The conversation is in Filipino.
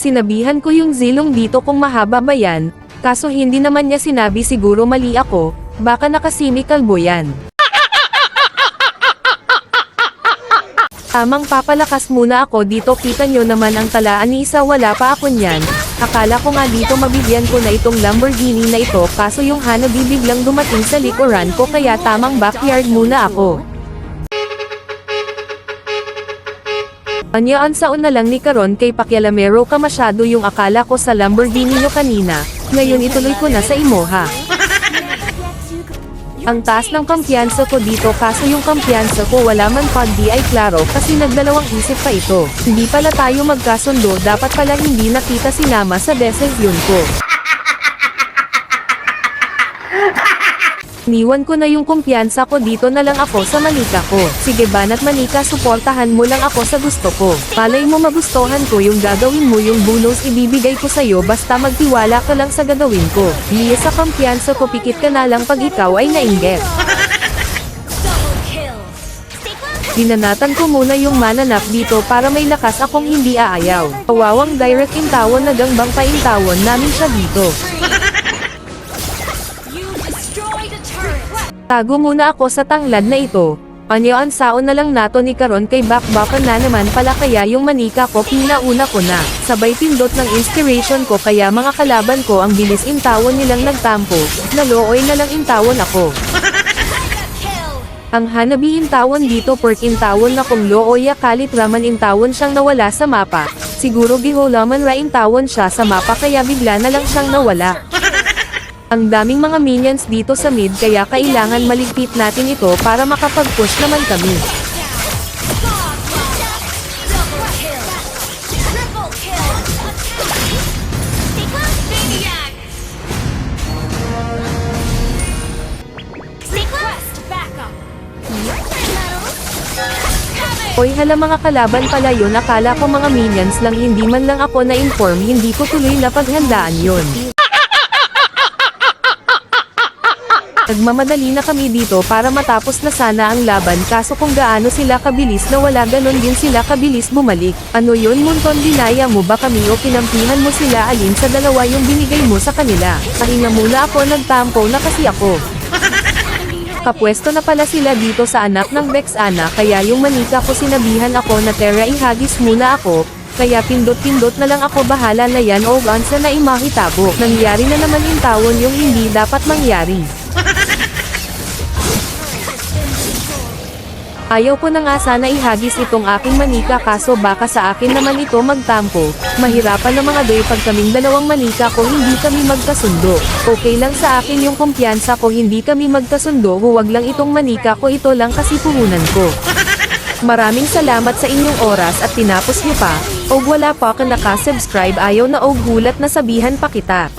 Sinabihan ko yung Zilong dito kung mahaba ba yan, kaso hindi naman niya sinabi, siguro mali ako, baka nakasimi kalbo yan. Tamang papalakas muna ako dito, kita nyo naman ang talaan ni isa, wala pa ako niyan. Akala ko nga dito mabigyan ko na itong Lamborghini na ito, kaso yung Hanabi biglang dumating sa likuran ko, kaya tamang backyard muna ako. Anyaan saon na lang ni karon kay pakialamero ka masyado yung akala ko sa Lamborghini nyo kanina, ngayon ituloy ko na sa imoha. Ang taas ng kampiyansa ko dito, kaso yung kampiyansa ko wala man pag di ay klaro, kasi nagdalawang isip pa ito. Hindi pala tayo magkasundo, dapat pala hindi nakita sinama sa desisyon ko. Niwan ko na yung kumpiyansa ko dito, na lang ako sa manika ko. Sige Banat Manika, suportahan mo lang ako sa gusto ko. Palay mo magustuhan ko yung gagawin mo, yung bonus ibibigay ko sa'yo, basta magtiwala ka lang sa gagawin ko. Liya sa kumpiyansa ko, pikit ka na lang pag ikaw ay nainggit. Dinanatan ko muna yung mananap dito para may lakas akong hindi aayaw. Kawawang direct intawon na gangbang paintawon namin siya dito. Tago muna ako sa tanglad na ito. Anyaan saon na lang nato ni karon kay bakbakan na naman pala, kaya yung manika ko pinauna ko na. Sabay pindot ng inspiration ko, kaya mga kalaban ko ang bilis intawon nilang nagtampo, nalooy na lang intawon ako. Ang Hanabi intawon dito, pork intawon na kung looya kalit raman intawon siyang nawala sa mapa. Siguro giholaman ra intawon siya sa mapa, kaya bigla na lang siyang nawala. Ang daming mga minions dito sa mid, kaya kailangan maligpit natin ito para makapag-push naman kami. Oy hala, mga kalaban pala yun, akala ko mga minions lang, hindi man lang ako na-inform, hindi ko tuloy na paghandaan yun. Nagmamadali na kami dito para matapos na sana ang laban, kaso kung gaano sila kabilis na wala, ganon din sila kabilis bumalik. Ano yun Munton, dinaya mo ba kami o kinampihan mo sila? Alin sa dalawa yung binigay mo sa kanila? Pahinga muna ako, nagtampo na kasi ako. Kapwesto na pala sila dito sa anak ng Vexana, kaya yung manika ko sinabihan ako na Terra, ihagis muna ako. Kaya pindot-pindot na lang ako, bahala na yan o gansa na imahitabo. Nangyari na naman intawon yung hindi dapat mangyari. Ayaw ko na nga sana ihagis itong aking manika, kaso baka sa akin naman ito magtampo. Mahirapan na mga doy pag kaming dalawang manika ko hindi kami magkasundo. Okay lang sa akin yung kumpiyansa ko, hindi kami magkasundo, huwag lang itong manika ko, ito lang kasi puhunan ko. Maraming salamat sa inyong oras at tinapos nyo pa. Og wala pa ka nakasubscribe, ayaw na og gulat na sabihan pa kita.